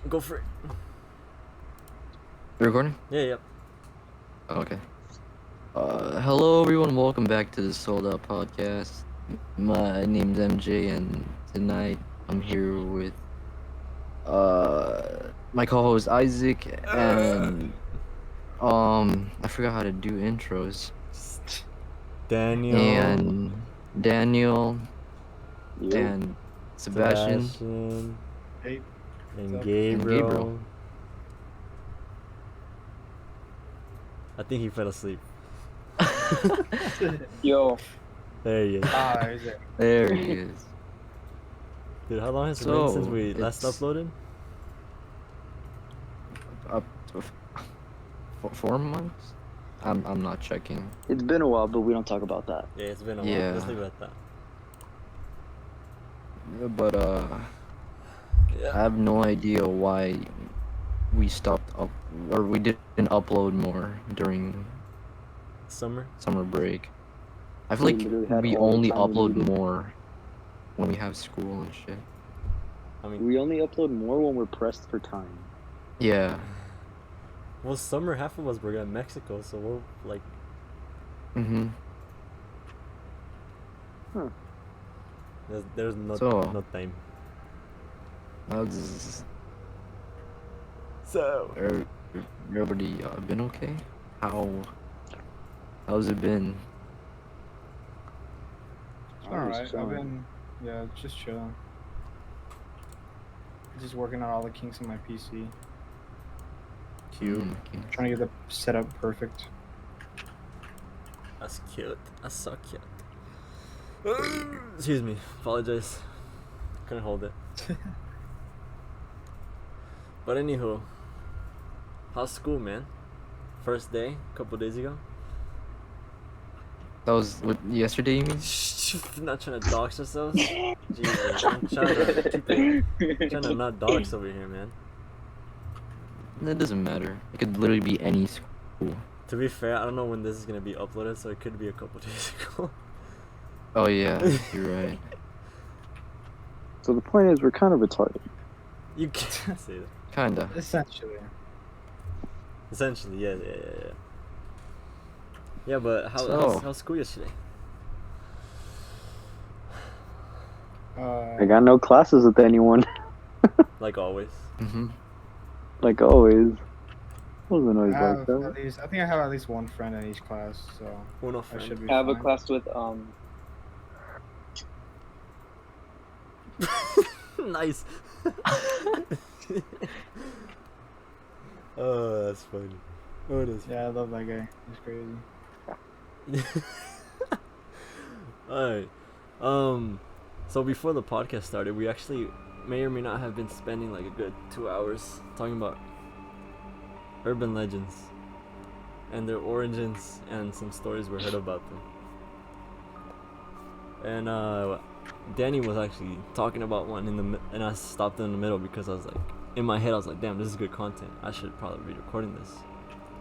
Go for it. You recording? Yeah, yep. Okay. Hello everyone, welcome back to the Sold Out Podcast. My name's MJ and tonight I'm here with my co-host Isaac and I forgot how to do intros. Daniel. And Daniel You. and Sebastian Hey. And What's up? Gabriel. and Gabriel. I think he fell asleep. Yo. There he is. Is it? There he is. Dude, how long has it been since So, we last it's- uploaded? Up to 4 months? I'm not checking. It's been a while, but we don't talk about that. Yeah, it's been a while. Yeah. Let's leave it at that. But I have no idea why we stopped up or we didn't upload more during Summer? summer break. I feel We like literally had we all the only time we upload needed. more when we have school and shit. I mean, We only upload more when we're pressed for time. Yeah. well, summer, half of us were in Mexico, so we're like, Mhm. there's no, So- no time. How's So, everybody been okay? How's it been? Alright, I've been, just chilling. Just working on all the kinks in my PC. cute. Okay. Trying to get the setup perfect. That's cute. That's so cute. Excuse me. Apologize. Couldn't hold it. But anywho, how's school, man? First day, couple days ago. That was what, yesterday, you mean? Not trying to dox ourselves. Jesus, I'm trying to not dox over here, man. That doesn't matter. It could literally be any school. To be fair, I don't know when this is gonna be uploaded, so it could be a couple days ago. Oh yeah, you're right. So the point is, we're kind of retarded. You can't say that. Kinda. Essentially. Essentially, yeah. Yeah, but So- how's school yesterday? I got no classes with anyone, Like always. Mhm. like always. Wasn't I always like have that. at least, I think I have at least one friend in each class, so Uno I friend. should be I have a fine. class with Nice. Oh, that's funny. Oh, that's Yeah, I love that guy. He's crazy. Alright. So before the podcast started, we actually may or may not have been spending like a good 2 hours talking about urban legends and their origins and some stories we heard about them. And Danny was actually talking about one and I stopped in the middle because I was like, in my head I was like, damn, this is good content. I should probably be recording this.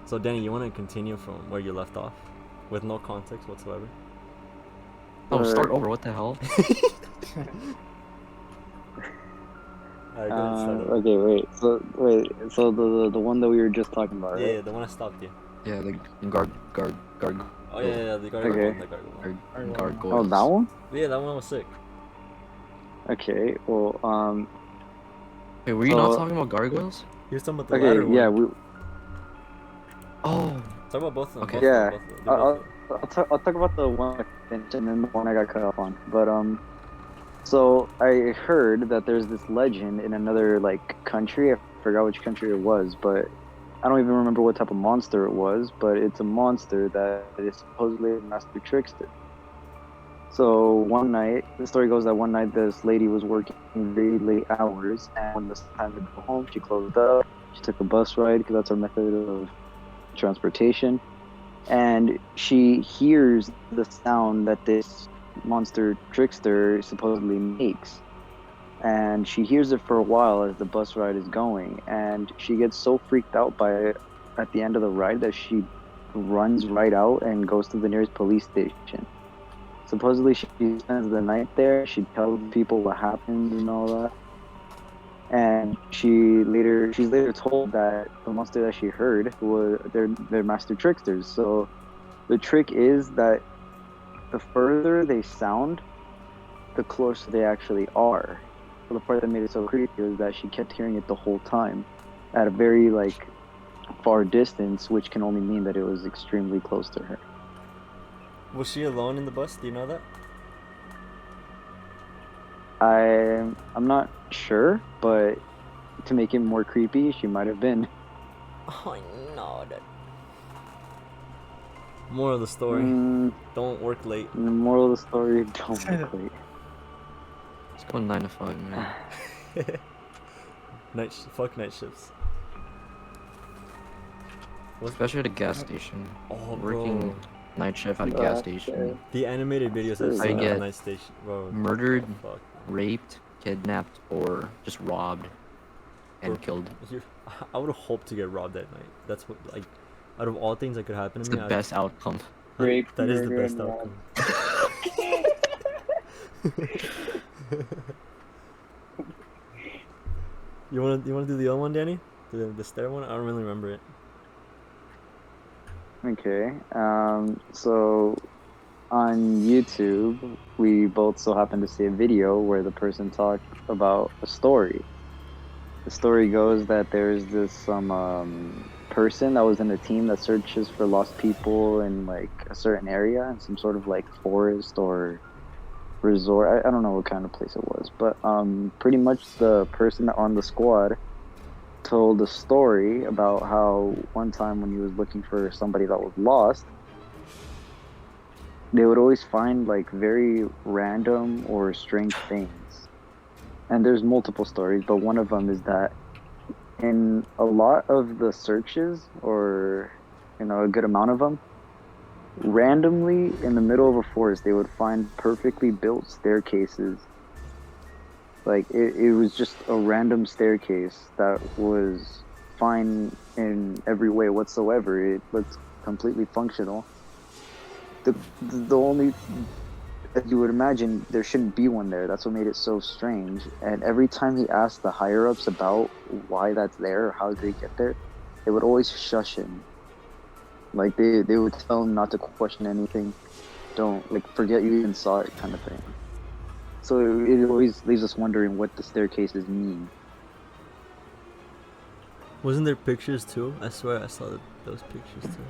So Danny, you want to continue from where you left off with no context whatsoever? Oh, start over. What the hell? Alright, go ahead, start over. Okay, so the one that we were just talking about, right? Yeah, the one I stopped you. Yeah, the guard. Oh yeah, the gargoyle Okay. one, the gargoyle one. Gargoyles. Oh, that one? Yeah, that one was sick. Okay, well, Wait, were you not So- talking about gargoyles? He was talking about the ladder okay, yeah, one. we. Oh, Talk about both of them. Okay. both Yeah, of them, both of them. They're both I'll talk about the one I finished and then the one I got cut off on. But so I heard that there's this legend in another like country. I forgot which country it was, but I don't even remember what type of monster it was. But it's a monster that is supposedly a master trickster. So one night, the story goes that one night this lady was working very late hours, and when it was time to go home, she closed up. She took a bus ride because that's her method of transportation. And she hears the sound that this monster trickster supposedly makes. And she hears it for a while as the bus ride is going. And she gets so freaked out by it at the end of the ride that she runs right out and goes to the nearest police station. Supposedly she spends the night there. She tells people what happened and all that. and she's later told that the monster that she heard was they're master tricksters. So the trick is that the further they sound, the closer they actually are. So the part that made it so creepy was that she kept hearing it the whole time at a very like far distance, which can only mean that it was extremely close to her. Was she alone in the bus? Do you know that? I'm not sure, but to make it more creepy, she might have been. Oh no, that. Moral of the story: don't work late. The moral of the story: don't work late. Let's go 9 to 5, man. Fuck night shifts. Especially at a gas station. Oh, Working bro. night shift at a gas station. The animated videos I've I seen at get a night station, bro. Murdered, Fuck. raped, kidnapped, or just robbed and Bro, killed. I would hope to get robbed that night. That's what, like, out of all things that could happen It's to the me, best outcome. Rape, that is the murder, best and rob. outcome. You wanna do the other one, Danny? The stair one? I don't really remember it. Okay. So on YouTube, we both so happened to see a video where the person talked about a story. The story goes that there's this person that was in a team that searches for lost people in like a certain area in some sort of like forest or resort. I don't know what kind of place it was, but pretty much the person on the squad told a story about how one time when he was looking for somebody that was lost, they would always find like very random or strange things. And there's multiple stories, but one of them is that in a lot of the searches, or a good amount of them, randomly in the middle of a forest, they would find perfectly built staircases. Like it was just a random staircase that was fine in every way whatsoever. It looked completely functional. The only, as you would imagine, there shouldn't be one there. That's what made it so strange. And every time he asked the higher ups about why that's there or how did they get there, they would always shush him. Like they would tell him not to question anything. Don't like forget you even saw it, kind of thing. So it always leaves us wondering what the staircases mean. Wasn't there pictures too? I swear I saw those pictures too.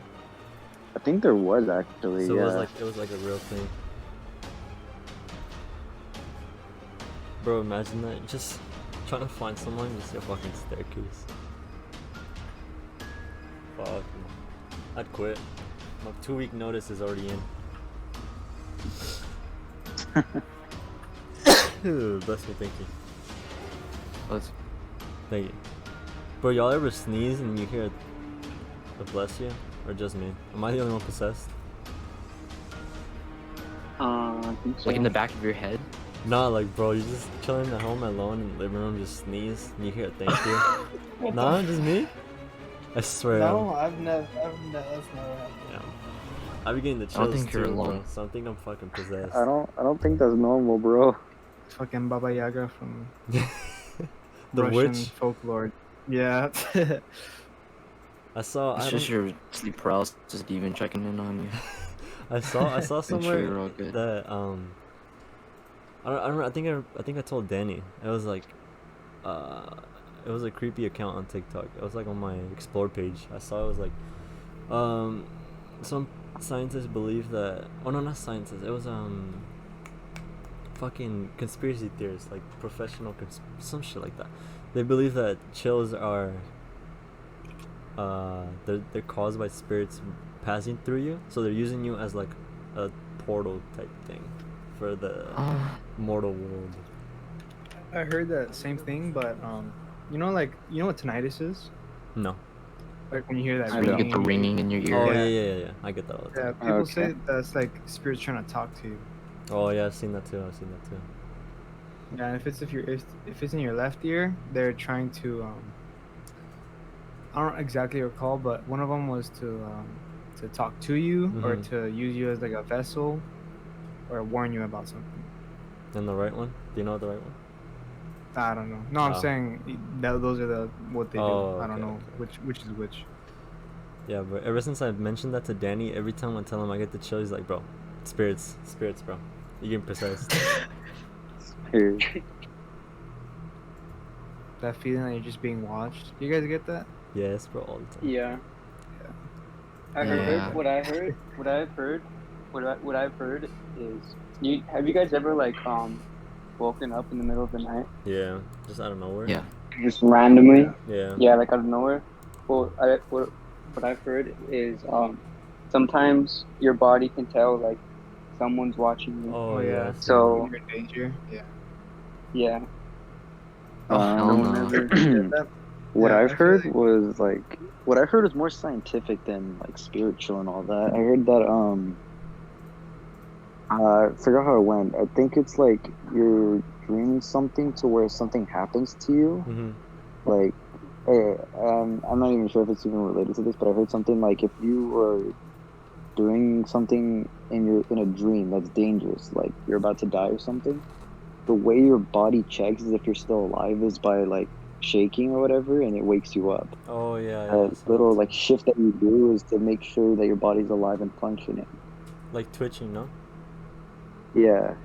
I think there was actually. So yeah. it was like a real thing. Bro, imagine that. Just trying to find someone, just a fucking staircase. Fuck. I'd quit. My 2-week notice is already in. Bless me, thank you. Let's Thank you. Bro, y'all ever sneeze and you hear a bless you? Or just me? Am I the only one possessed? I think so. like in the back of your head. Nah, like, bro, you're just chilling at home alone in the living room, just sneeze, and you hear a thank you. Nah, just me? I swear. No, that's never happened. Yeah. I be getting the I don't chills think you're too, bro. alone. So I think I'm fucking possessed. I don't think that's normal, bro. Fucking Baba Yaga from The Russian witch. folklore. Yeah. I saw. It's I just don't. your sleep paralysis demon checking in on you. I saw Make sure somewhere you're all good. that I think I told Danny. It was like it was a creepy account on TikTok. It was like on my explore page. I saw it was like some scientists believe that, oh no, not scientists, it was fucking conspiracy theorists, like professional some shit like that. They believe that chills are they're caused by spirits passing through you, so they're using you as like a portal type thing for the mortal world. I heard that same thing, but you know what tinnitus is? No. Like when you hear that I When you don't. get the ringing in your ear. Oh Yeah. yeah. I get that all the Yeah, time. people Okay. say that's like spirits trying to talk to you. Oh yeah, I've seen that too. Yeah, and if it's in your left ear, they're trying to I don't exactly recall, but one of them was to talk to you or Mhm. to use you as like a vessel or warn you about something. And the right one? Do you know the right one? I don't know. No, I'm Oh. saying that those are the what they Oh, do. I don't okay, know okay. which is which. Yeah, but ever since I mentioned that to Danny, every time I tell him I get the chill, he's like, bro, spirits, bro. You're getting possessed. Here. That feeling that you're just being watched. You guys get that? Yes, bro, all the time. Yeah. Yeah. I Yeah. heard what I've heard is have you guys ever like woken up in the middle of the night Yeah, just out of nowhere. Yeah. just randomly? Yeah. Yeah, like out of nowhere. Well, what I've heard is sometimes your body can tell like someone's watching you. Oh, Oh, yeah. yeah. I've seen So- When you're in danger. Yeah. Yeah. Oh, hell no no. one ever. That- What Yeah, I've I feel heard like- was like what I heard was more scientific than like spiritual and all that. I heard that I forgot how it went. I think it's like you're dreaming something to where something happens to you. Mm-hmm. Like, I'm not even sure if it's even related to this, but I heard something like if you are doing something in a dream that's dangerous, like you're about to die or something, the way your body checks is if you're still alive is by like shaking or whatever, and it wakes you up. Oh, yeah. A Yeah. little like shift that you do is to make sure that your body's alive and functioning. Like twitching, no? Yeah,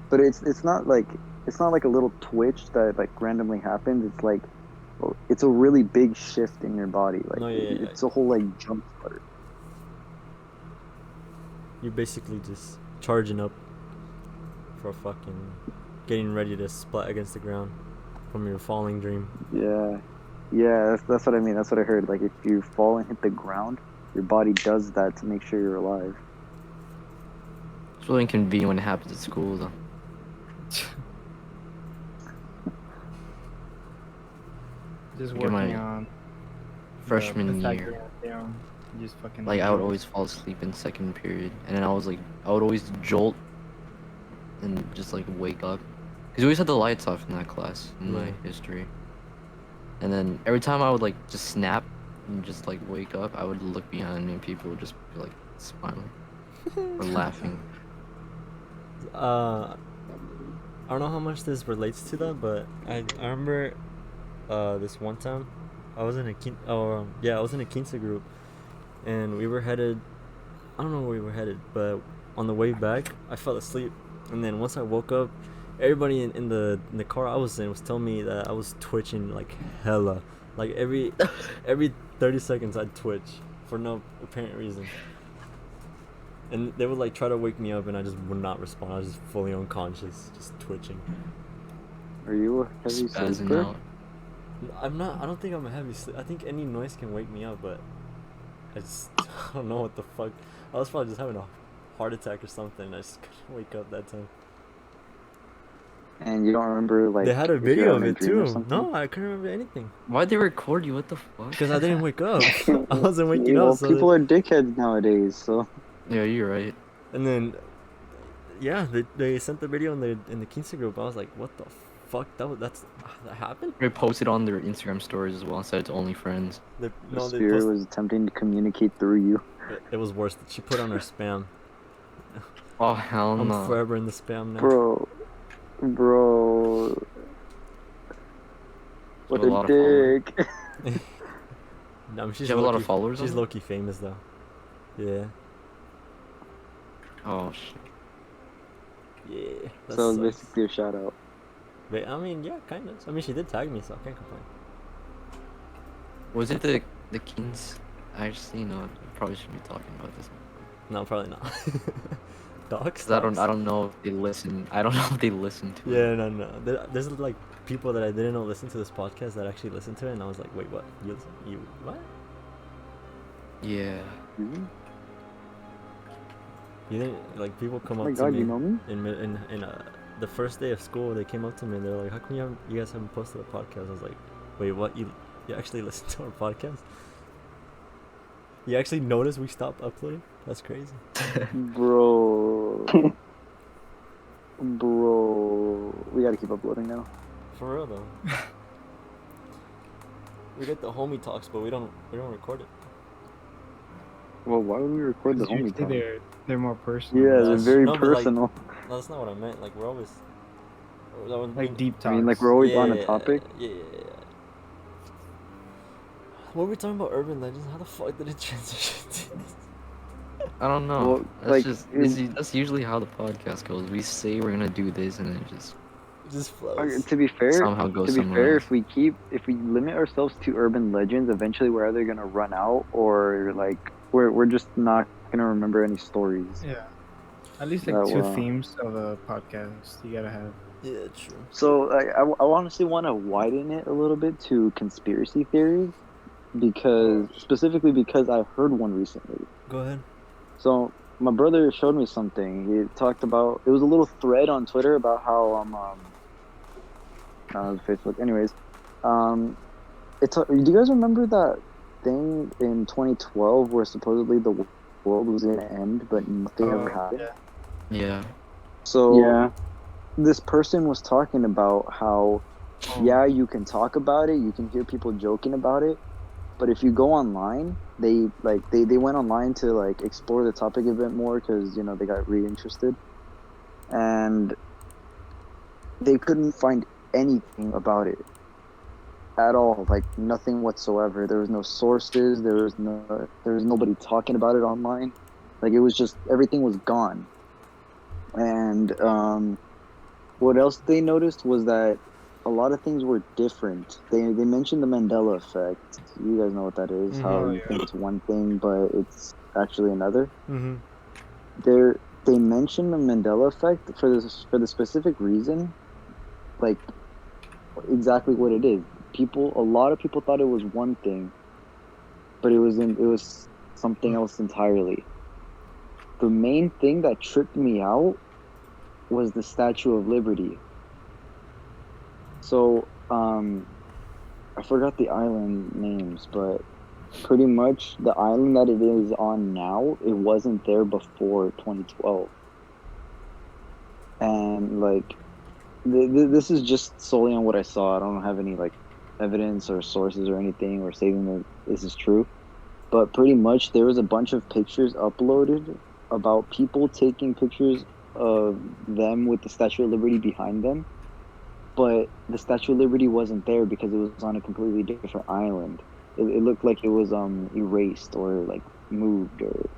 but it's not like a little twitch that like randomly happens. It's like it's a really big shift in your body. Like No, yeah, yeah. it's a whole like jump start. You're basically just charging up for fucking getting ready to splat against the ground from your falling dream. Yeah, that's what I mean. That's what I heard. Like if you fall and hit the ground, your body does that to make sure you're alive. It's really inconvenient when it happens at school, though. Just Get working my on freshman the year. Pythagorean theorem. You just fucking Like, I would always fall asleep in second period, and then I would always jolt and just like wake up. Cause we always had the lights off in that class in my Yeah. history. And then every time I would like just snap and just like wake up, I would look behind me and people would just be like smiling or laughing. I don't know how much this relates to that, but I remember this one time I was in a I was in a Quince group, and we were headed, I don't know where we were headed, but on the way back I fell asleep, and then once I woke up, everybody in the car I was in was telling me that I was twitching like hella, like every 30 seconds I'd twitch for no apparent reason. And they would like try to wake me up, and I just would not respond. I was just fully unconscious, just twitching. Are you a heavy Spazzing sleeper? out. I'm not. I don't think I'm a heavy sleep. I think any noise can wake me up, but I just I don't know what the fuck. I was probably just having a heart attack or something. I just couldn't wake up that time. And you don't remember like They had a if you're video of having a it dream or too. something? No, I couldn't remember anything Why'd they record you? What the fuck? because I didn't wake up. I wasn't waking You know, up. So people are dickheads nowadays, so Yeah, you're right. and then, yeah, they sent the video in the Quince group. I was like, what the fuck? That happened? They posted on their Instagram stories as well instead it's only friends. the They spirit posted, was attempting to communicate through you. it was worse. She put on her spam. Oh hell I'm no. forever in the spam now. Bro. What have a lot a of dick. I mean, she's Does she have a lot of low-key- followers She's on it? low-key famous though. Yeah. Oh shit. Yeah. That So it's sucks. basically a shout out. But, I mean, yeah, kind of. I mean, she did tag me, so I can't complain. Was it the Kings? Actually, no. I probably shouldn't be talking about this. No, probably not. Docs? Cause I don't know if they listen. I don't know if they listen to it. Yeah, no. There's like people that I didn't know listen to this podcast that actually listen to it, and I was like, wait, what? You what? Yeah. Mhm. You didn't like people come Oh up my to god, me you know me? in the first day of school. They came up to me and they're like, how come you guys haven't posted a podcast? I was like, wait, what? You actually listen to our podcast? You actually noticed we stopped uploading? That's crazy. Bro. Bro. We gotta keep uploading now. For real though. We get the homie talks, but we don't record it. Well, why would we record the homie Usually talk? they're more personal. Yeah, they're That's- very no, but, like, personal. No, that's not what I meant. Like we're always That was Like deep talks. I mean, like we're always on a Yeah, topic. Yeah. What were we talking about? Urban legends? How the fuck did it transition to this? I don't know. Well, That's like, just that's usually how the podcast goes. We say we're gonna do this, and then it just It just flows. To be fair, somehow goes to be somewhere fair, else. if we limit ourselves to urban legends, eventually we're either gonna run out or like we're just not gonna remember any stories. Yeah. At least like That two will- themes of a podcast you gotta have. Yeah, true. So I honestly want to widen it a little bit to conspiracy theories because specifically because I heard one recently. Go ahead. So my brother showed me something. He talked about it was a little thread on Twitter about how Facebook. Anyways, do you guys remember that thing in 2012 where supposedly the world was gonna end, but nothing ever happened? Yeah. So Yeah. this person was talking about how yeah, you can talk about it, you can hear people joking about it, but if you go online, they went online to like explore the topic a bit more because you know they got really interested, and they couldn't find anything about it at all, like nothing whatsoever. There was no sources, there was nobody talking about it online, like it was just everything was gone. And what else they noticed was that a lot of things were different. They mentioned the Mandela effect. You guys know what that is, Mhm. how Oh, you yeah. think it's one thing but it's actually another. Mm-hmm. They mentioned the Mandela effect for the specific reason, like exactly what it is. A lot of people thought it was one thing, but it was something else entirely. The main thing that tripped me out was the Statue of Liberty. So, I forgot the island names, but pretty much the island that it is on now, it wasn't there before 2012. And like, this is just solely on what I saw. I don't have any like evidence or sources or anything or saying that this is true. But pretty much there was a bunch of pictures uploaded about people taking pictures of them with the Statue of Liberty behind them. But the Statue of Liberty wasn't there because it was on a completely different island. It looked like it was erased or like moved or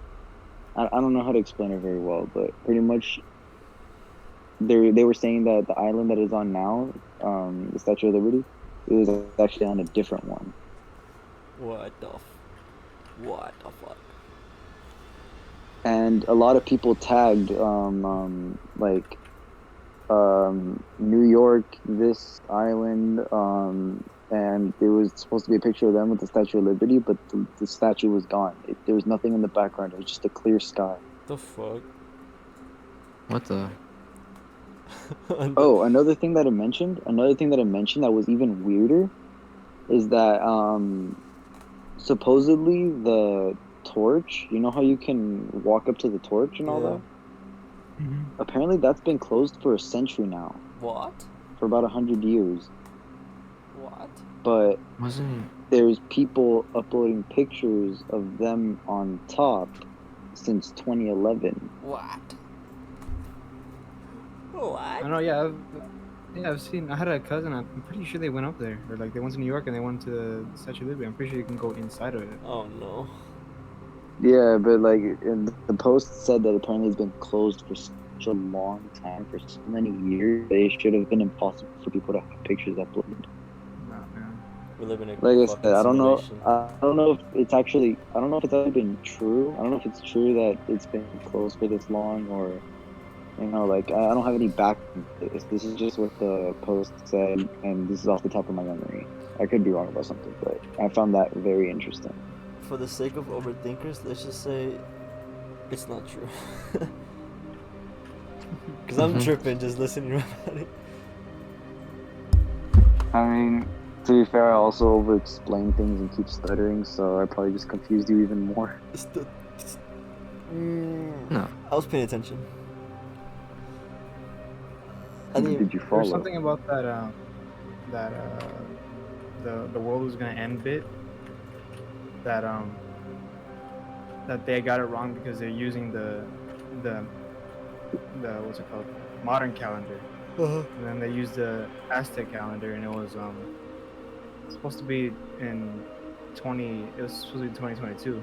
I don't know how to explain it very well, but pretty much they were saying that the island that is on now, the Statue of Liberty, it was actually on a different one. What the fuck? And a lot of people tagged New York, this island, and it was supposed to be a picture of them with the Statue of Liberty, but the statue was gone. There was nothing in the background. It was just a clear sky. The fuck? What the? Oh, another thing that I mentioned that was even weirder is that supposedly the torch, you know how you can walk up to the torch and all Yeah. that? Apparently that's been closed for a century now, What? for about 100 years. What? But Wasn't there's people uploading pictures of them on top since 2011. What? I What? don't know. Yeah, I've seen. I had a cousin. I'm pretty sure they went up there, or like they went to New York and they went to the Statue of Liberty. I'm pretty sure you can go inside of it. Oh no. Yeah, but like the post said that apparently it's been closed for such a long time, for so many years, that it should have been impossible for people to have pictures uploaded. Nah, man. We live in a Like I fucking said, I don't know if it's actually been true. I don't know if it's true that it's been closed for this long, or you know, like I don't have any back. This is just what the post said, and this is off the top of my memory. I could be wrong about something, but I found that very interesting. For the sake of overthinkers, let's just say it's not true. Because I'm Mhm. tripping just listening about it. I mean, to be fair, I also over-explain things and keep stuttering, so I probably just confused you even more. It's the. No. I was paying attention. I think Did you There's follow? something about that the world was gonna end bit. That they got it wrong because they're using the what's it called, modern calendar. And then they used the Aztec calendar, and it was supposed to be in 20. It was supposed to be 2022.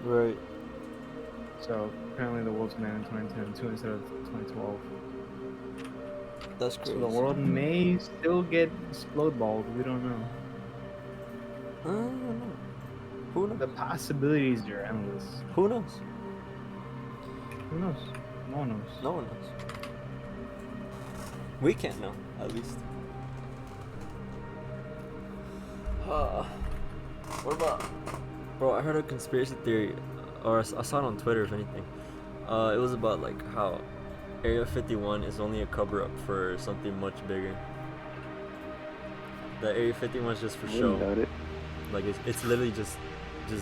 Right. So apparently the world's made in 2022 instead of 2012. That's So crazy. the world may still get explode balled. We don't know. I don't know. Who knows? The possibilities are endless. Who knows? Who knows? No one knows. No one knows. We can't know, at least. What about? Bro, I heard a conspiracy theory, or I saw it on Twitter, if anything. It was about like how Area 51 is only a cover up for something much bigger. The Area 51 is just for I show. wouldn't doubt it. Like it's literally just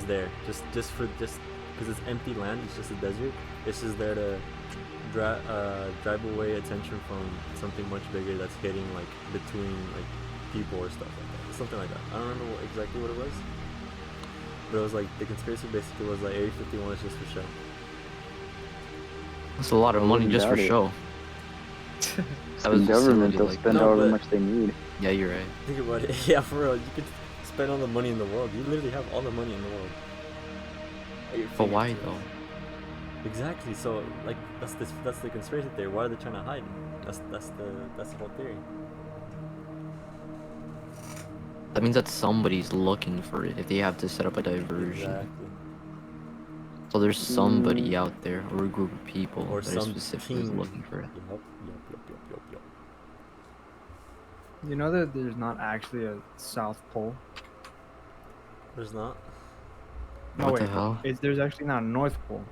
there, just because it's empty land. It's just a desert. It's just there to drive away attention from something much bigger that's hitting like between like people or stuff like that. Something like that. I don't remember exactly what it was, but it was like the conspiracy basically was like Area 51 is just for show. That's a lot of I money wouldn't just for doubt it. show. It's That the was government. facility They'll like spend that. No, however but- much they need. Yeah, you're right. Think about it. Yeah, for real. You could spend all the money in the world. You literally have all the money in the world. At your But why fingertips. though? Exactly. So like that's the conspiracy theory. Why are they trying to hide? That's the whole theory. That means that somebody's looking for it if they have to set up a diversion. Exactly. So there's somebody out there or a group of people Or that are some specifically team. looking for it. Yup. You know that there's not actually a South Pole? There's not. No, What wait. the hell? There's actually not a North Pole.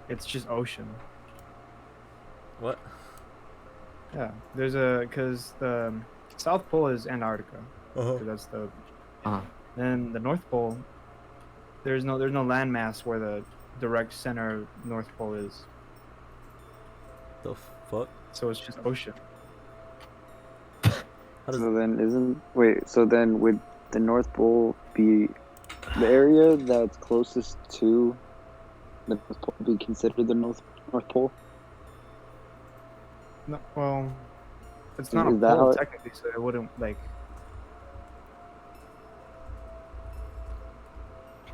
It's just ocean. What? Yeah. Because the South Pole is Antarctica. Uh-huh. 'Cause that's the. Uh, Then the North Pole, there's no landmass where the direct center of North Pole is. The fuck? So it's just ocean. How does So then would the North Pole be the area that's closest to the North Pole be considered the North Pole? No, well, it's not Is a that how pole it- technically, so it wouldn't like.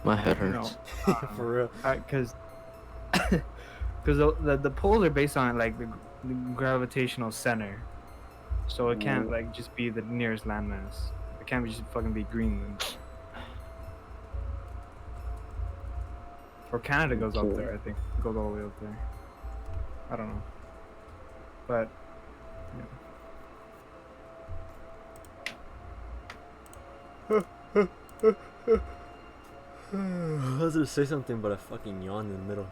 my head You know, hurts. for real? because the poles are based on like the gravitational center, so it can't like just be the nearest landmass. It can't just fucking be Greenland. Or Canada goes up Okay. there, I think. It goes all the way up there. I don't know. But I was gonna say something, but I fucking yawned in the middle.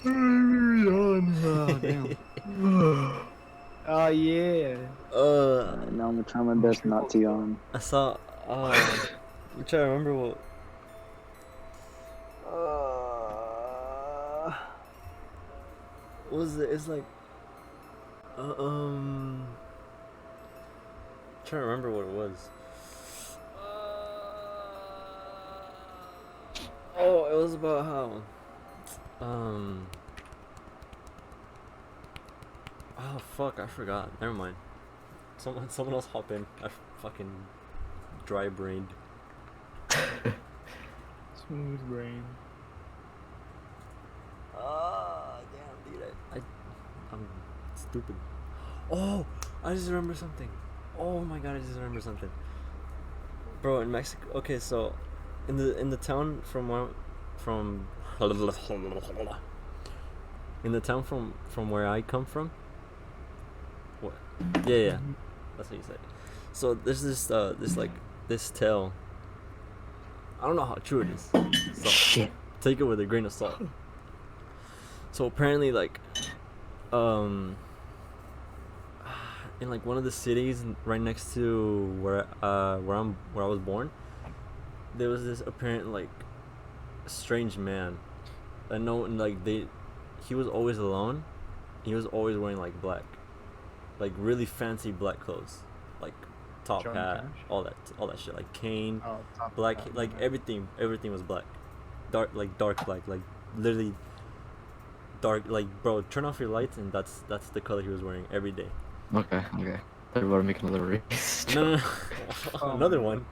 oh damn. Oh yeah. Now I'm gonna try my best not to yawn. I saw. I'm trying to remember what. What was it? It's like. Trying to remember what it was. Oh, it was about how. Oh fuck! I forgot. Never mind. Someone else hop in. I fucking dry brained. Smooth brain. Damn, dude. I'm stupid. Oh, I just remember something. Oh my god, I just remember something. Bro, in Mexico. Okay, so in the town from in the town from where I come from. What? Yeah. That's what you said. So there's this tale. I don't know how true it is. So Shit. take it with a grain of salt. So apparently, like, in like one of the cities right next to where I was born, there was this apparent like strange man. I know, like he was always alone. He was always wearing like black, like really fancy black clothes, like top Johnny hat, Cash? all that shit, like cane, Oh, top black, hat, like okay. everything was black, dark black, like literally dark, like, bro, turn off your lights, and that's the color he was wearing every day. Okay. They're about to make another race. No. Oh Another my one.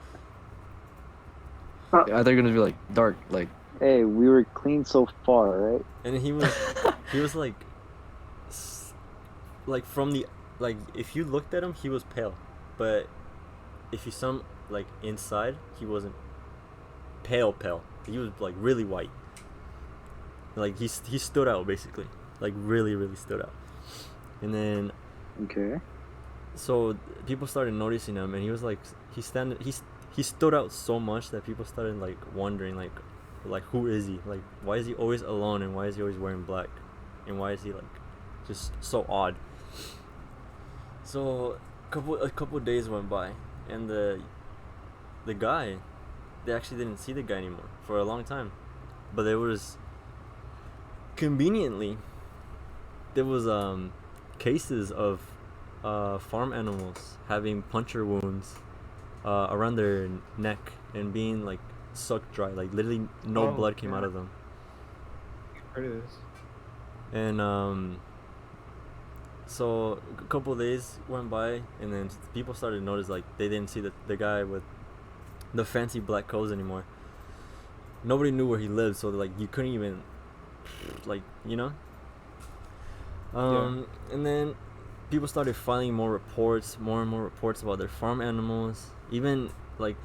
Yeah, they're gonna be like dark, like. Hey, we were clean so far, right? And he was like, like from the, like, if you looked at him, he was pale, but if you saw him like inside, he wasn't pale. He was like really white. Like he stood out basically, like really stood out. And then Okay. so people started noticing him, and he was like he stood out so much that people started like wondering like who is he, like why is he always alone, and why is he always wearing black, and why is he like just so odd. So a couple of days went by, and the guy, they actually didn't see the guy anymore for a long time, but there was conveniently cases of farm animals having puncture wounds around their neck and being like sucked dry, like literally no Oh, blood came yeah. out of them. Heard of this? And so a couple of days went by, and then people started to notice like they didn't see the guy with the fancy black clothes anymore. Nobody knew where he lived, so like you couldn't even like, you know. And then people started filing more and more reports about their farm animals, even like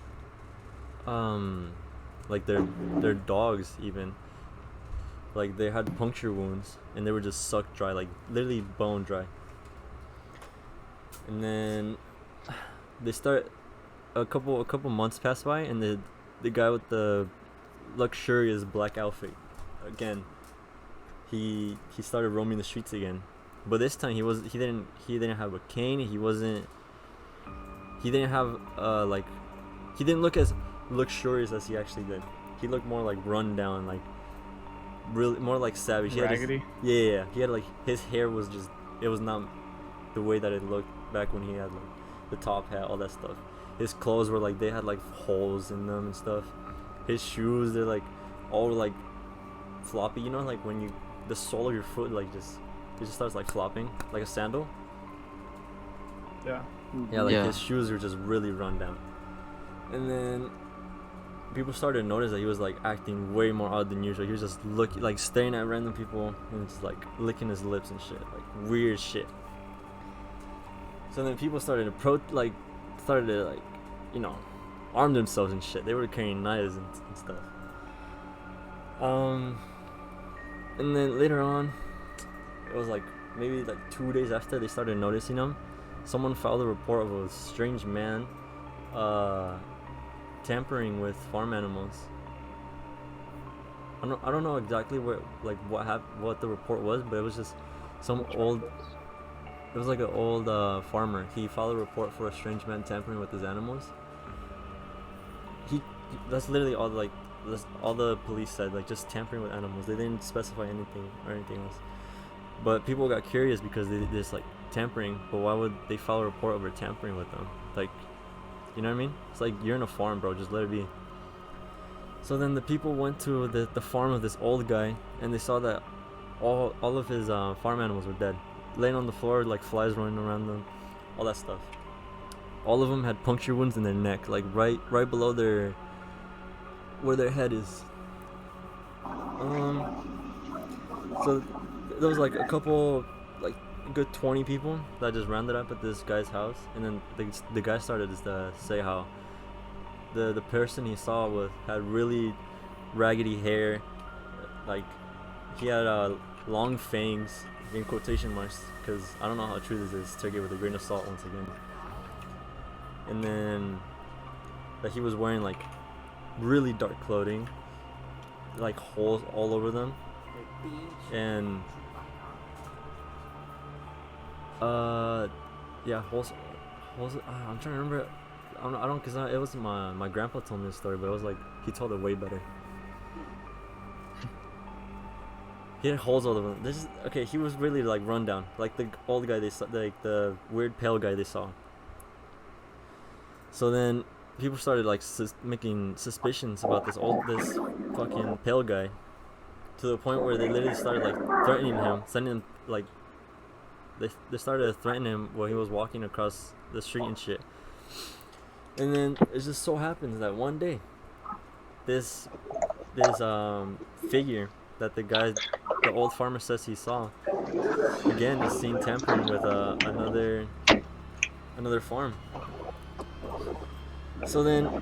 their dogs, even like they had puncture wounds and they were just sucked dry, like literally bone dry. And then they start a couple months pass by, and the guy with the luxurious black outfit again, he started roaming the streets again. But this time he didn't have a cane. He didn't have like, he didn't look as luxurious as he actually did. He looked more like run down, like really more like savage. He had Raggedy. yeah. He had like, his hair was just, it was not the way that it looked back when he had like the top hat, all that stuff. His clothes were like, they had like holes in them and stuff. His shoes, they're like all like floppy, you know, like when you, the sole of your foot like just, it just starts like flopping like a sandal. Yeah. Yeah, like Yeah. his shoes were just really run down. And then people started to notice that he was like acting way more odd than usual. He was just looking, like staring at random people and just like licking his lips and shit, like weird shit. So then people started to you know, arm themselves and shit. They were carrying knives and stuff. And then later on, it was like maybe like 2 days after they started noticing him, someone filed a report of a strange man tampering with farm animals. I don't know exactly what the report was, but it was just some old, it was like an old farmer. He filed a report for a strange man tampering with his animals. That's literally all, like that's all the police said, like just tampering with animals. They didn't specify anything or anything else. But people got curious because they just like tampering, but why would they file a report over tampering with them? Like, you know what I mean? It's like, you're in a farm, bro, just let it be. So then the people went to the farm of this old guy, and they saw that all of his farm animals were dead, laying on the floor, like flies running around them, all that stuff. All of them had puncture wounds in their neck, like right below where their head is. So there was like a couple, like a good 20 people that just rounded up at this guy's house, and then the guy started to say how the person he saw had really raggedy hair, like he had long fangs in quotation marks, because I don't know how true this is, take it with a grain of salt once again. And then that he was wearing like really dark clothing, like holes all over them, and yeah, holes. I'm trying to remember. I don't, cause it was my grandpa told me this story, but it was like he told it way better. He had holes all over them. Okay. He was really like run down, like the old guy they saw, like the weird pale guy they saw. So then people started like making suspicions about this fucking pale guy, to the point where they literally started like threatening him, sending him like they started to threaten him while he was walking across the street and shit. And then it just so happens that one day, this figure that the old farmer says he saw, again is seen tampering with another farm. So then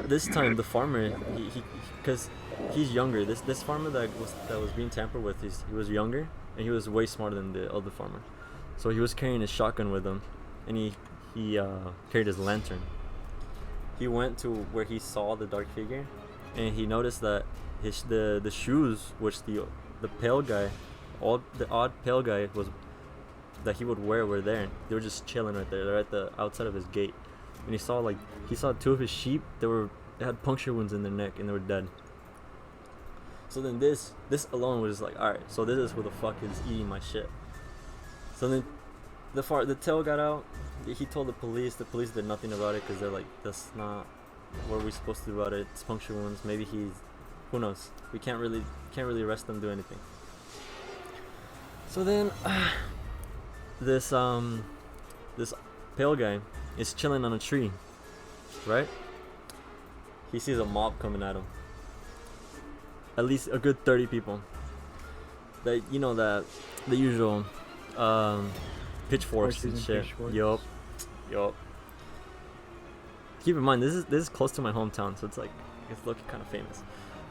this time the farmer, he because he's younger. This farmer that was being tampered with, he was younger and he was way smarter than the other farmer. So he was carrying his shotgun with him, and he carried his lantern. He went to where he saw the dark figure, and he noticed that the shoes which the pale guy, the odd pale guy was that he would wear were there. They were just chilling right there. They're at the outside of his gate, and he saw two of his sheep. They had puncture wounds in their neck and they were dead. So then this alone was like, all right, so this is who the fuck is eating my shit. So then the tail got out. He told the police. The police did nothing about it because they're like, that's not what we're supposed to do about it. It's puncture wounds. Maybe who knows? We can't really arrest them, do anything. So then this pale guy is chilling on a tree, right? He sees a mob coming at him. At least a good 30 people. That that the usual pitchforks and shit. Yup. Keep in mind this is close to my hometown, so it's looking kind of famous.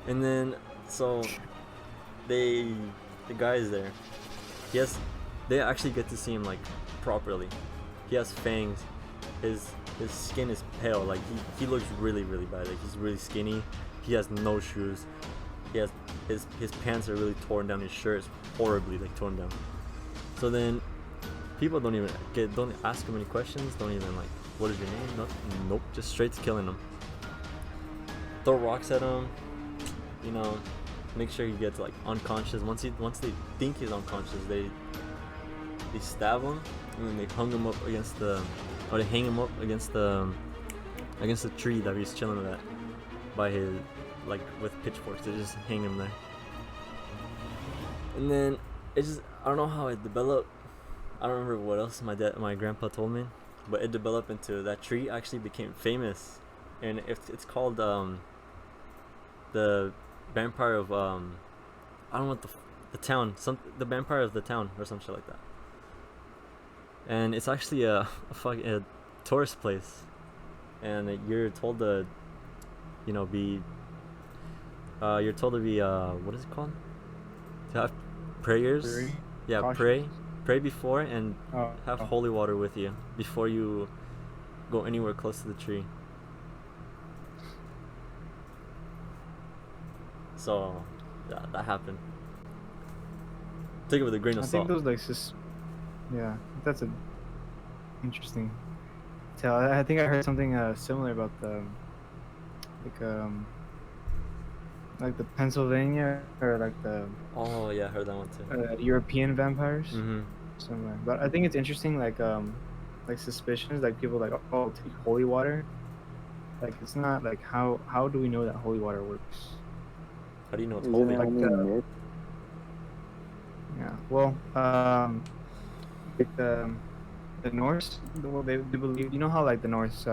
And then so the guy is there. They actually get to see him like properly. He has fangs. His skin is pale. Like he looks really bad. Like he's really skinny. He has no shoes. He has his pants are really torn down. His shirt is horribly like torn down. So then people don't ask him any questions. Don't even like, what is your name? Nothing. Nope. Just straight to killing him. Throw rocks at him. Make sure he gets like unconscious. Once they think he's unconscious, they stab him and then they hang him up against the tree that he's chilling at by his, like with pitchforks. They just hang him there. And then I don't know how it developed. I don't remember what else my grandpa told me, but it developed into that tree actually became famous, and it's called the vampire of I don't know what the town, the vampire of the town or some shit like that. And it's actually a tourist place, and you're told to be what is it called, to have prayers. Yeah, Cautious. pray before and have Oh. holy water with you before you go anywhere close to the tree. So yeah, that happened. Take it with a grain of I salt. think those yeah, that's a interesting tell. I think I heard something similar about the like the Pennsylvania or like the Oh yeah, I heard that one too. European vampires. Mm-hmm. Somewhere. But I think it's interesting, like suspicions, like people like, oh, take holy water. Like it's not like how do we know that holy water works? How do you know it's Isn't holy? it only a myth? Yeah. Well, like the Norse, they believe. You know how like the Norse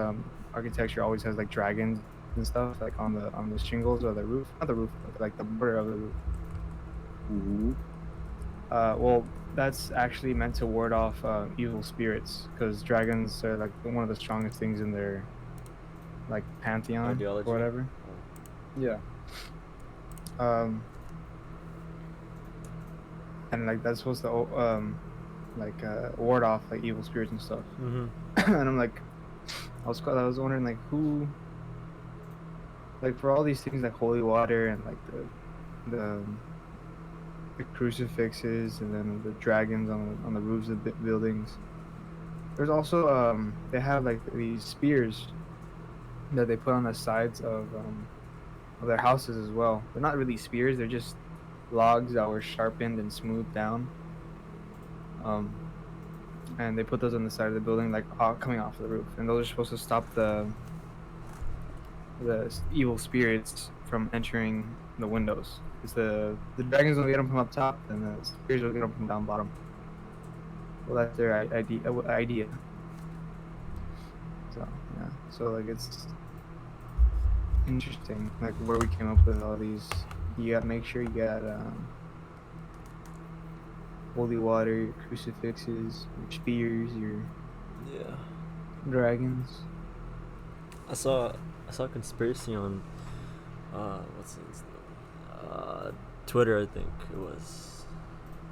architecture always has like dragons and stuff like on the shingles or the roof, not the roof, but like the border of the roof. Mm-hmm. Well, that's actually meant to ward off evil spirits, because dragons are like one of the strongest things in their like pantheon Ideology? or whatever. Yeah. And like that's supposed to ward off like evil spirits and stuff. Mm-hmm. And I'm like, I was wondering like who, like for all these things like holy water and like the crucifixes and then the dragons on the roofs of buildings. There's also they have like these spears that they put on the sides of their houses as well. They're not really spears; they're just logs that were sharpened and smoothed down. And they put those on the side of the building, like coming off the roof, and those are supposed to stop the evil spirits from entering the windows. Because the dragons will get them from up top, and the spears will get them from down bottom. Well, that's their idea. So yeah, so like it's interesting, like where we came up with all these. You gotta make sure you got holy water, your crucifixes, your spears, your Yeah. dragons. I saw a conspiracy on what's his Twitter, I think it was.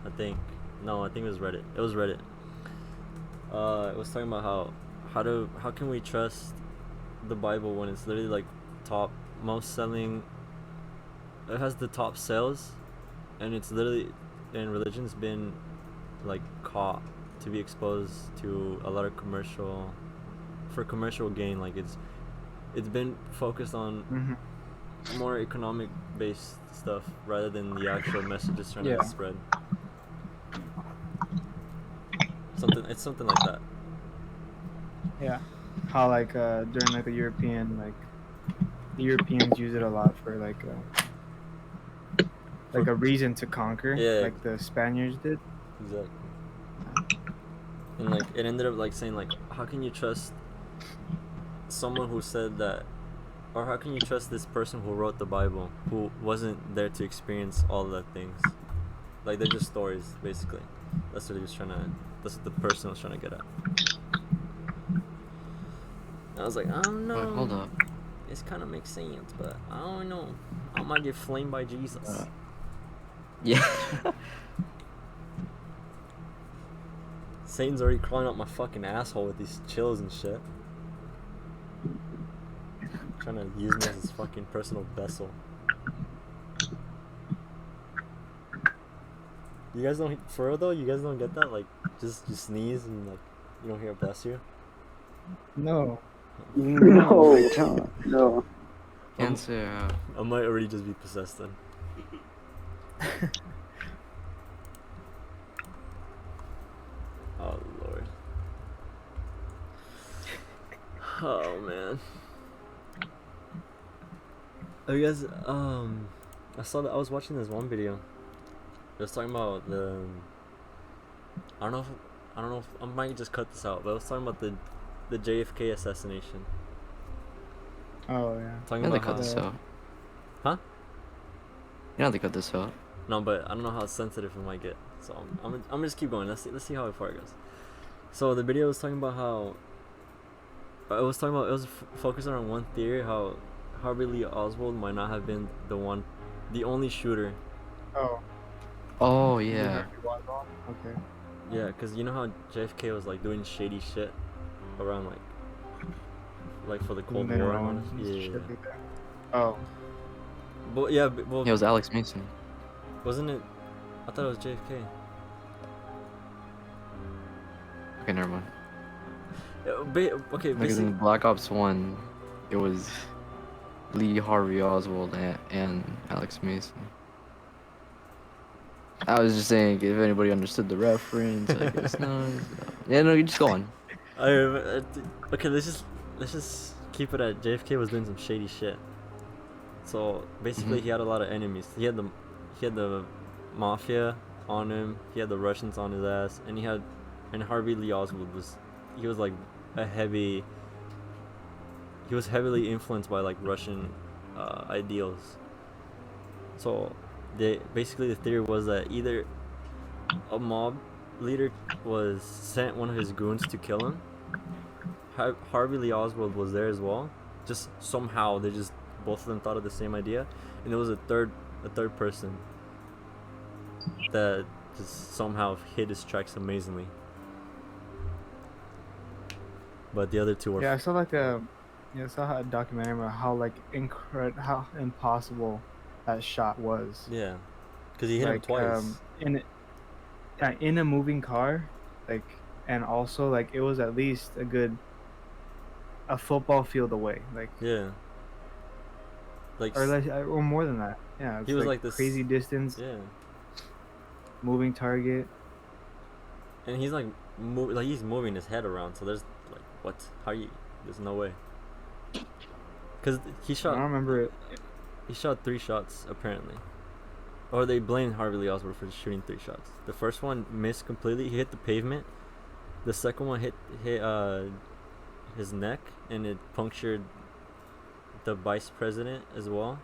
I think it was Reddit. It was Reddit. It was talking about how can we trust the Bible when it's literally like top most selling. It has the top sales, and it's literally, and religion's been like caught to be exposed to a lot of commercial gain. Like it's been focused on Mm-hmm. more economic based stuff rather than the actual messages trying Yeah. to spread. It's something like that. Yeah, how like during like the Europeans use it a lot for like a reason to conquer, Yeah. like the Spaniards did. Exactly. And like it ended up like saying like, how can you trust someone who said that, or how can you trust this person who wrote the Bible who wasn't there to experience all the things? Like they're just stories basically. That's what the person was trying to get at. I was like, I don't know. Wait, hold up. It kind of makes sense, but I don't know. I might get flamed by Jesus. Yeah. Satan's already crawling up my fucking asshole with these chills and shit. Trying to use me as his fucking personal vessel. You guys don't, for real though, you guys don't get that? Like, just you sneeze and like, you don't hear it bless you? No. No, I don't. No. Can't say. I might already just be possessed then. Oh lord. Oh man. Oh, you guys, I was watching this one video. It was talking about I don't know if I might just cut this out, but it was talking about the JFK assassination. Oh yeah. Talking You know they about cut how, this out. Huh? You know they cut this out. No, but I don't know how sensitive it might get. So I'm gonna just keep going. Let's see how far it goes. So the video was talking about how it was focused on one theory, how Harvey Lee Oswald might not have been the only shooter. Oh. Oh yeah. Okay. Yeah, because you know how JFK was like doing shady shit around like for the Cold War and all Minerals that. and Yeah. shit like that. Oh. But yeah, well, Yeah, it was Alex Mason. wasn't it? I thought it was JFK. Okay, never mind. Okay, Because in basically, Black Ops 1, it was Lee Harvey Oswald and Alex Mason. I was just saying, if anybody understood the reference, I guess not. Yeah, no, you just go on. Okay, let's just keep it at JFK was doing some shady shit. So basically, Mhm. he had a lot of enemies. He had the mafia on him. He had the Russians on his ass, and Harvey Lee Oswald was like he was heavily influenced by like Russian ideals. So the theory was that either a mob leader sent one of his goons to kill him. Harvey Lee Oswald was there as well. Just somehow both of them thought of the same idea, and there was a third person that just somehow hit his tracks amazingly. But the other two were Yeah, I saw a documentary about how how impossible that shot was. yeah, because he hit him twice. In a moving car, and also it was at least a football field away, Yeah. Like or more than that. Yeah, he was like this crazy distance, Yeah, moving target. and he's like he's moving his head around. So there's like what? There's no way. Because he I shot. don't remember it. he shot 3 shots apparently, or they blamed Harvey Lee Oswald for shooting 3 shots. The first one missed completely. He hit the pavement. The second one hit his neck, and it punctured the vice president as well.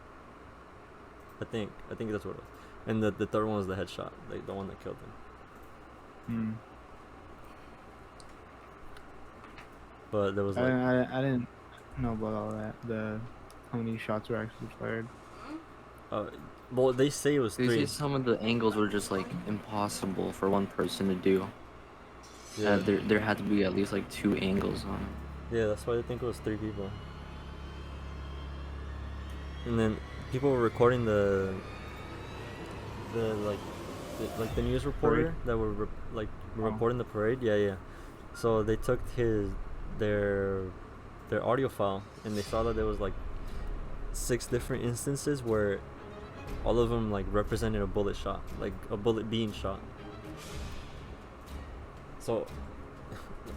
I think that's what it was. And the third one was the headshot, like the one that killed him. But there was like I didn't know about all that. How many shots were actually fired? well, they say it was They 3. say some of the angles were just like impossible for one person to do. Yeah, There had to be at least like 2 angles on it. yeah, that's why they think it was 3 people. And then people were recording the news reporter Parade? that were reporting the parade. Yeah. So they took their audio file, and they saw that there was like 6 different instances where all of them like represented a bullet shot, like a bullet being shot. So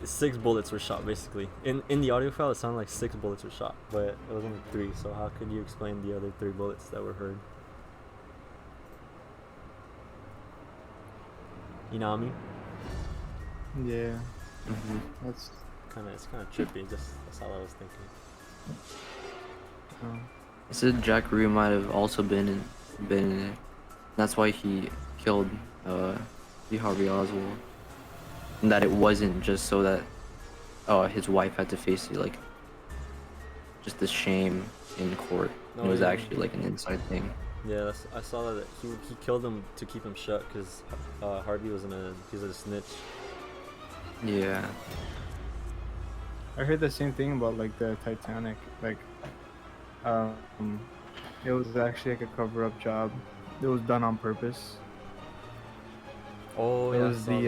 6 bullets were shot basically. In the audio file, it sounded like 6 bullets were shot, but it was only 3. So how could you explain the other 3 bullets that were heard? You know what I mean? Yeah, Mm-hmm. that's. It's kind of trippy. That's all I was thinking. It said Jack Rue might have also been in it. That's why he killed Lee Harvey Oswald. And that it wasn't just so that his wife had to face it, like just the shame in court. No, It was yeah. actually like an inside thing. Yeah, I saw that he killed him to keep him shut because Harvey was he's a snitch. Yeah. I heard the same thing about like the Titanic. Like, it was actually like a cover-up job. It was done on purpose. Oh It yeah, I was saw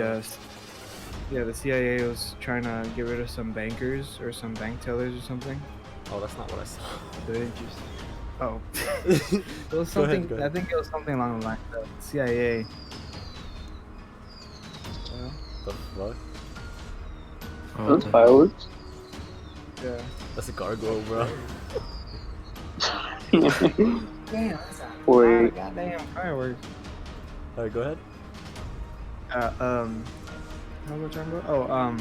that. the CIA was trying to get rid of some bankers or some bank tellers or something. Oh, that's not what I saw. So they just it was Go ahead, something. go ahead. I think it was something along the lines of CIA. The fuck? Oh, Those the- fireworks. Yeah. That's a gargoyle, bro. Damn, that's a Wait. lot of goddamn fireworks. Alright, go ahead. How was I talking about?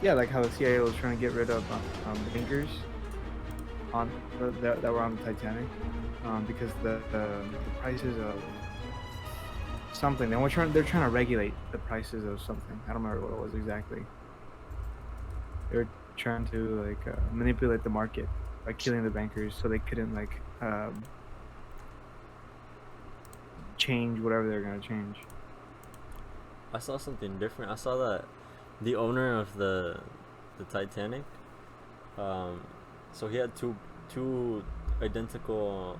Yeah, like how the CIA was trying to get rid of bankers on that were on the Titanic, because the prices of something they're trying to regulate the prices of something. I don't remember what it was exactly. They were trying to like manipulate the market by killing the bankers so they couldn't like change whatever they're gonna change. I saw something different. I saw that the owner of the Titanic, so he had two identical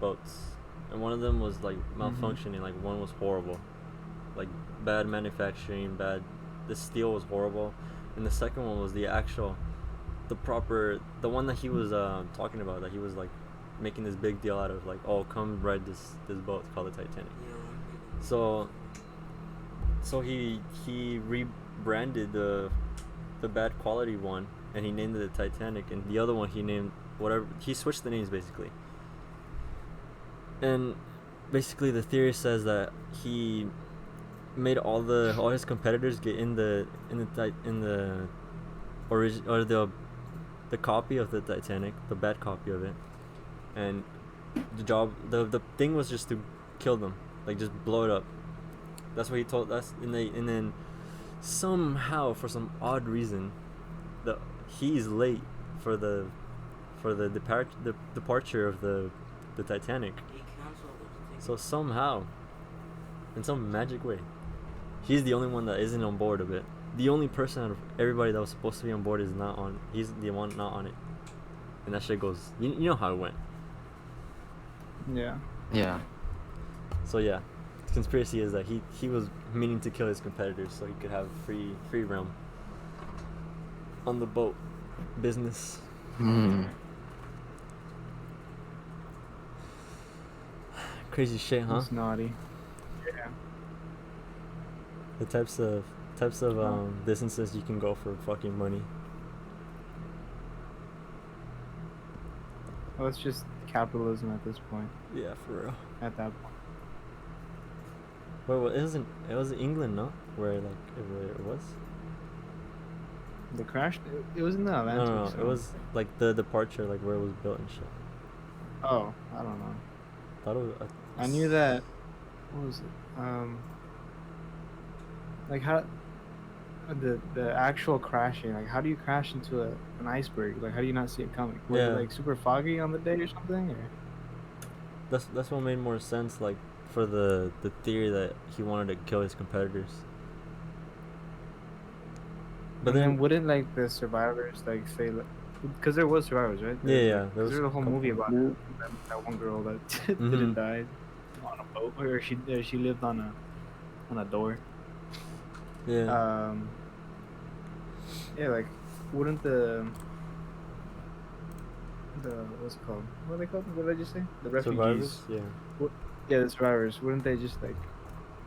boats, and one of them was like malfunctioning. Like one was horrible, like bad manufacturing, the steel was horrible, and the second one was the one that he was talking about, that he was like making this big deal out of, like, oh, come ride this boat called the Titanic. So he rebranded the bad quality one, and he named it the Titanic, and the other one he named whatever. He switched the names basically. And basically the theory says that he made all his competitors get in the copy of the Titanic, the bad copy of it, and the thing was just to kill them, like just blow it up. That's what he told us. And then somehow, for some odd reason, he's late for the departure of the Titanic. So somehow, in some magic way, he's the only one that isn't on board of it. The only person out of everybody that was supposed to be on board is not on. He's the one not on it, and that shit goes. You know how it went. Yeah. Yeah. So yeah, the conspiracy is that he was meaning to kill his competitors so he could have free realm on the boat business. Crazy shit, huh? It's naughty. Yeah. The types of distances you can go for fucking money. Well, it's just capitalism at this point. Yeah, for real. At that point. Well, it was England, no? Where it was? The crash. It was in the Atlantic. No, so- it was like the departure, like where it was built and shit. Oh, I don't know. Thought it was. I knew that. What was it? Like how the actual crashing. Like how do you crash into an iceberg? Like how do you not see it coming? Was Yeah. it like super foggy on the day or something? Or? That's what made more sense, like for the theory that he wanted to kill his competitors. But And then then, wouldn't like the survivors like say, because there was survivors, right? Yeah, yeah, there There's was a whole couple. movie about Yeah. that one girl that Mhm. didn't die on a boat, or she lived on a door. yeah, Yeah, like wouldn't the what's it called? What are they called? What did I just say? The refugees. survivors. Yeah, Yeah, the survivors. Wouldn't they just like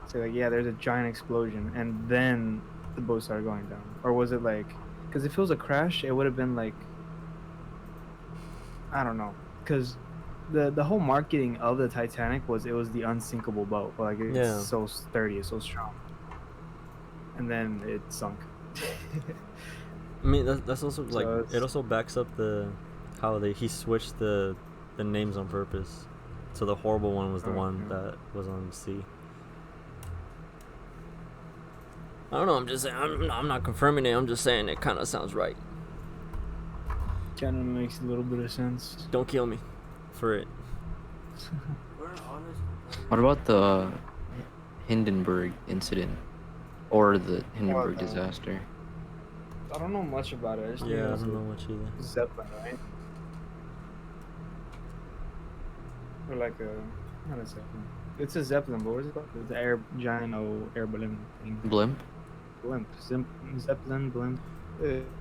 say like, yeah, there's a giant explosion, and then the boat started going down, or was it like, because if it was a crash, it would have been like, I don't know, because the whole marketing of the Titanic was it was the unsinkable boat, like it's Yeah. so sturdy, it's so strong, and then it sunk. I mean that's also So like it's- it also backs up how he switched the names on purpose. So the horrible one was the Oh, one yeah. that was on sea. I don't know. I'm just saying. I'm not confirming it. I'm just saying it kind of sounds right. Kind of makes a little bit of sense. Don't kill me for it. What about the Hindenburg incident or the Hindenburg the- disaster? I don't know much about it. I just Yeah, I don't know much either. Zeppelin, right? Or like not a Zeppelin. It's a Zeppelin, but what is it called? The giant air balloon thing. Blimp? Blimp. Zeppelin, blimp.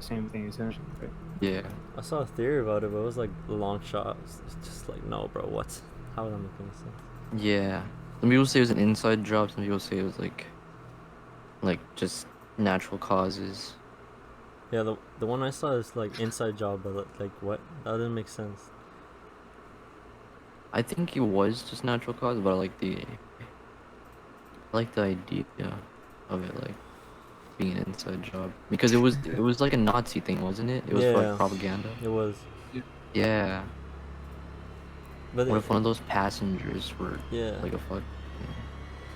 Same thing essentially, right? Yeah. I saw a theory about it, but it was like a long shot. It's just like, no, bro. What? How would that make any sense? Yeah. Some people say it was an inside job. Some people say it was like just natural causes. Yeah, the one I saw is like inside job, but like what? That didn't make sense. I think it was just natural cause, but I like the idea of it, like being an inside job, because it was like a Nazi thing, wasn't it? It was for Yeah. like propaganda. It was, Yeah. but What if one of those passengers were yeah, like a fuck?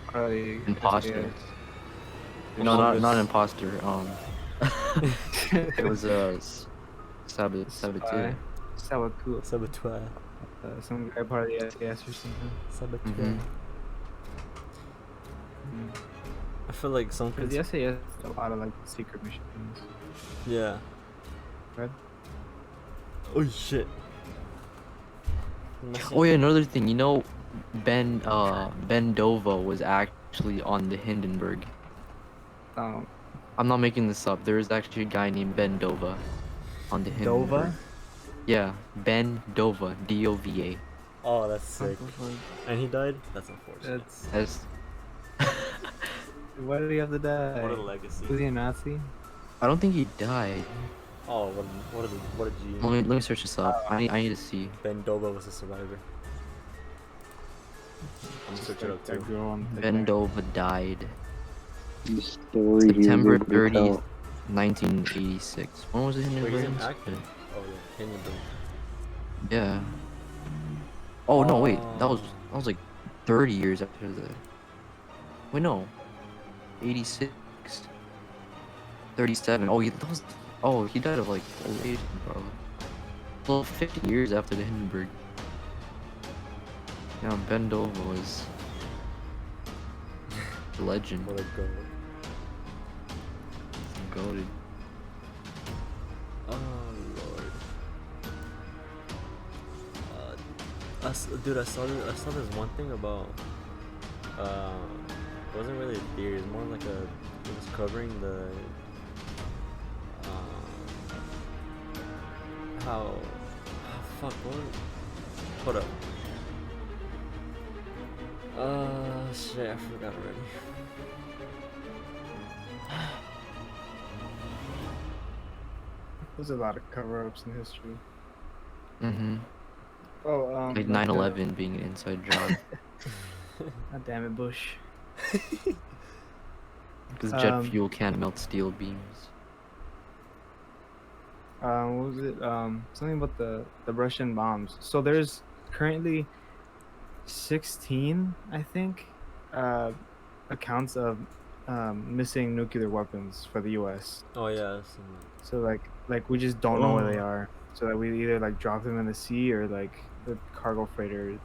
Probably Imposter. Yeah. No, not an Congress. imposter. It was a saboteur. Spy. Saboteur. saboteur, Some guy part of the SAS or something. saboteur. Mhm. I feel like some Because the SAS has a lot of like secret missions. yeah. Right? Oh shit. Oh yeah, another thing. You know, Ben Dova was actually on the Hindenburg. Um, I'm not making this up. There is actually a guy named Ben Dova on the Hindenburg. Dova? Yeah, Ben Dova, D-O-V-A. Oh, that's sick. And he died. That's unfortunate. That's That's why did he have to die? What a legacy. Was he a Nazi? I don't think he died. Oh, what a G. Let me search this up. I need to see. Ben Doba was a survivor. I'm gonna search it up That too. girl on the Ben back. Dova died The story he was September able to 30th, tell. 1986. When was the Wait, he's Hindenburg? an incident? actor. Oh yeah, Hindenburg. Yeah. Oh no, wait. That Oh. was like 30 years after the. Wait, no. 86. 37. Oh, he died of like old age, probably. Well, 50 years after the Hindenburg. Yeah, Ben Dova was a legend. What a go. Goated. Oh lord. Dude, I saw this one thing about. It wasn't really a theory. It's more like it was covering the. How. Fuck. Hold up. Shit, I forgot already. There's a lot of cover-ups in history. Mm-hmm. Oh, Like 9/11 being an inside job. God damn it, Bush. Because jet Um, fuel can't melt steel beams. What was it? Something about the Russian bombs. So there's currently 16, I think, uh, accounts of missing nuclear weapons for the U.S. Oh yeah. So like we just don't know where they Oh. are. So that we either like drop them in the sea or like the cargo freighter,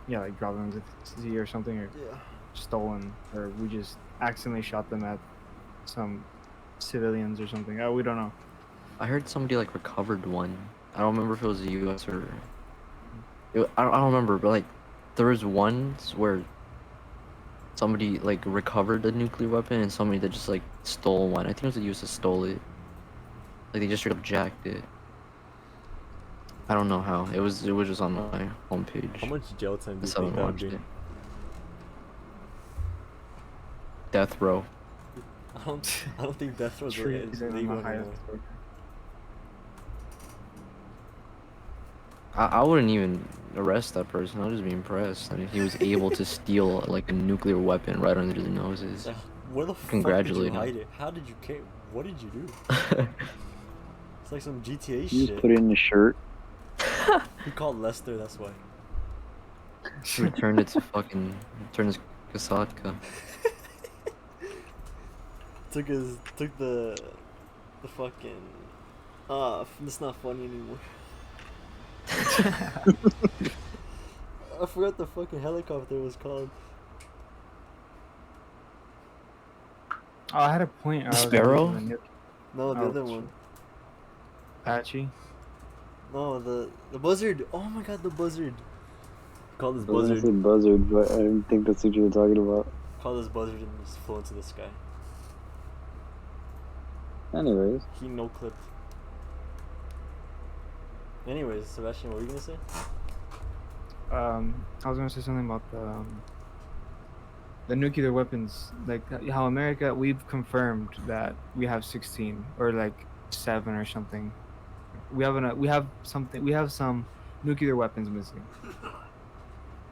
yeah, like drop them into the sea or something, or Yeah. stolen, or we just accidentally shot them at some civilians or something. Oh, we don't know. I heard somebody like recovered one. I don't remember if it was the U.S. or I don't remember, but like there was ones where somebody like recovered a nuclear weapon and somebody that just like stole one. I think it was the U.S. that stole it. Like they just straight up jacked it. I don't know how. It was just on my homepage. How much jail time do you So I think that would watched be? it. Death row. I don't think death row is Treason on the legal highest anymore. order. I wouldn't even arrest that person. I'd just be impressed. I mean, he was able to steal like a nuclear weapon right under their noses. Where the fuck did you Congratulate him. hide it? How did you care? What did you do? It's like some GTA You shit. just put it in a shirt. He called Lester, that's why. Returned it to fucking turned his Kasatka. Took the fucking it's not funny anymore. I forgot the fucking helicopter was called. Oh, I had a point. I was Sparrow? thinking of No, the Oh, other sure. one. Apache. No, the buzzard. Oh my god, the buzzard. Called this I was gonna say buzzard. buzzard, but I didn't think that's what you were talking about. Called this buzzard and just flew into the sky. Anyways, He no clipped. Anyways, Sebastian, what were you gonna say? I was gonna say something about the nuclear weapons, like how America, we've confirmed that we have 16 or like 7 or something. We have some nuclear weapons missing.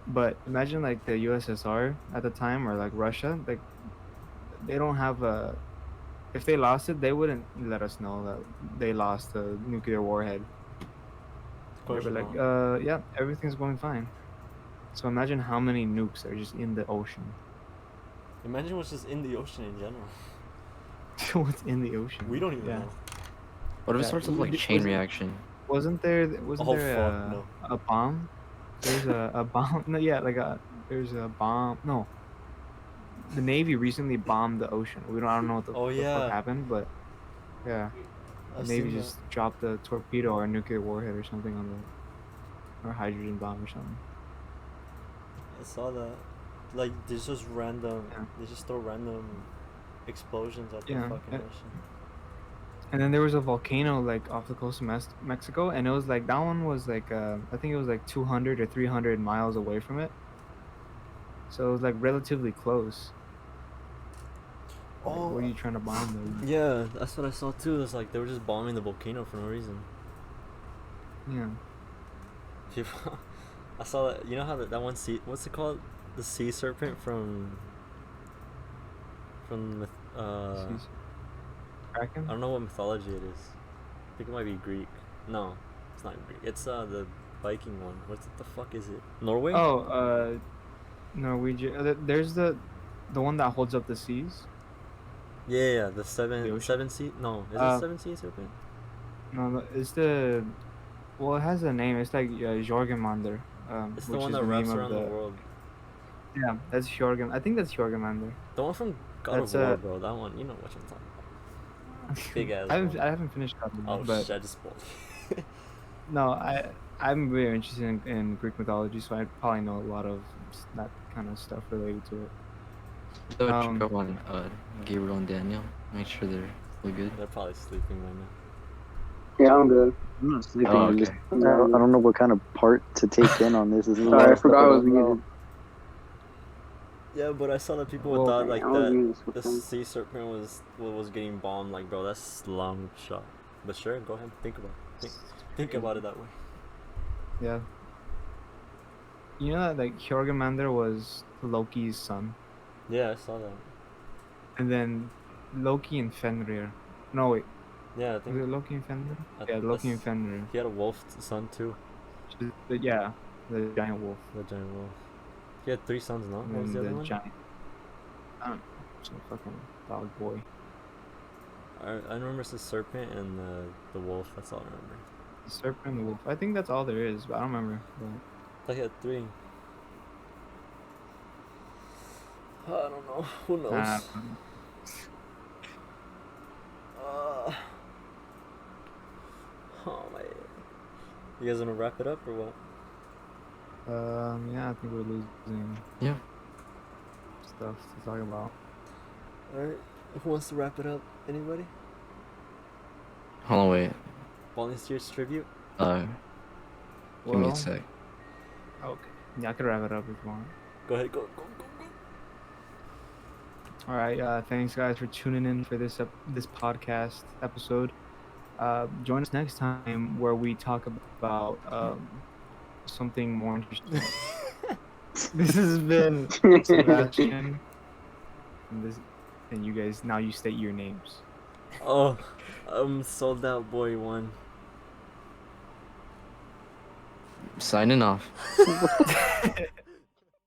But imagine like the USSR at the time, or like Russia, like they don't have a. If they lost it, they wouldn't let us know that they lost a nuclear warhead. Of They course were not. like, yeah, everything's going fine. So imagine how many nukes are just in the ocean. Imagine what's just in the ocean in general. What's in the ocean? We don't even Yeah. know. What if it Yeah, starts with like was chain it- reaction? Wasn't there Oh, a, fuck, no. a bomb? There's a bomb. No, yeah, there's a bomb. No, the Navy recently bombed the ocean. I don't know what the, Oh, the yeah. fuck happened, but yeah, I've the Navy seen just dropped a torpedo or a nuclear warhead or something on the, or a hydrogen bomb or something. I saw that. Like, there's just random. Yeah. They just throw random explosions at the Yeah, fucking yeah. ocean. And then there was a volcano like off the coast of Mexico, and it was like that one was like I think it was like 200 or 300 miles away from it. So it was like relatively close. Like, what are you trying to bomb though? Yeah, that's what I saw too. It's like they were just bombing the volcano for no reason. Yeah. People, I saw that. You know how that one sea? What's it called? The sea serpent from. She's Kraken? I don't know what mythology it is. I think it might be Greek. No, it's not Greek. It's the Viking one. What the fuck is it? Norway? Oh, Norwegian. There's the one that holds up the seas. Yeah, the seven The ocean? seven sea. No, is it seven sea serpent? No, it's the. Well, it has a name. It's like Jorgenmander. It's the which one is that wraps name of around the world. Yeah, that's Jorgen. I think that's Jorgenmander. The one from God That's of War, a- bro. That one, you know what I'm talking about. Big ass I one. haven't finished God of War, Oh but shit! I just spoiled. no, I'm very interested in Greek mythology, so I probably know a lot of that kind of stuff related to it. So Um, check up on Gabriel and Daniel. Make sure they're good. They're probably sleeping right now. Yeah, I'm good. I'm not sleeping. Oh, I'm just, okay. I don't know what kind of part to take in on this. This is a lot Sorry, I of stuff forgot I was don't know. muted. Yeah, but I saw that people Well, thought like I was that muted the this one. sea serpent was getting bombed. Like, bro, that's long shot. But sure, go ahead, think about it. Think about it that way. Yeah. You know that like Jorgamander was Loki's son, Yeah, I saw that. and then Loki and Fenrir. No wait, Yeah, I was think it Loki and Fenrir? I- Yeah, Loki and that's- Fenrir. he had a wolf son too. Yeah, the giant wolf. The giant wolf. He had 3 sons, no? And What was the then other one? giant. I don't know, some fucking dog boy. I remember it's the serpent and the wolf. That's all I remember. The serpent and the wolf. I think that's all there is, but I don't remember. But I thought he had 3. I don't know. Who knows? nah, Oh my. You guys wanna wrap it up or what? yeah, I think we're losing Yeah. stuff to talk about. Alright. Who wants to wrap it up? Anybody? Hold on, wait. Volunteers tribute? Give me Well, a sec. Okay. Yeah, I could wrap it up if you want. Go ahead. Go. All right. Thanks, guys, for tuning in for this this podcast episode. Join us next time where we talk about something more interesting. This has been Sebastian, and you guys now you state your names. Oh, I'm sold out, boy. 1. Signing off.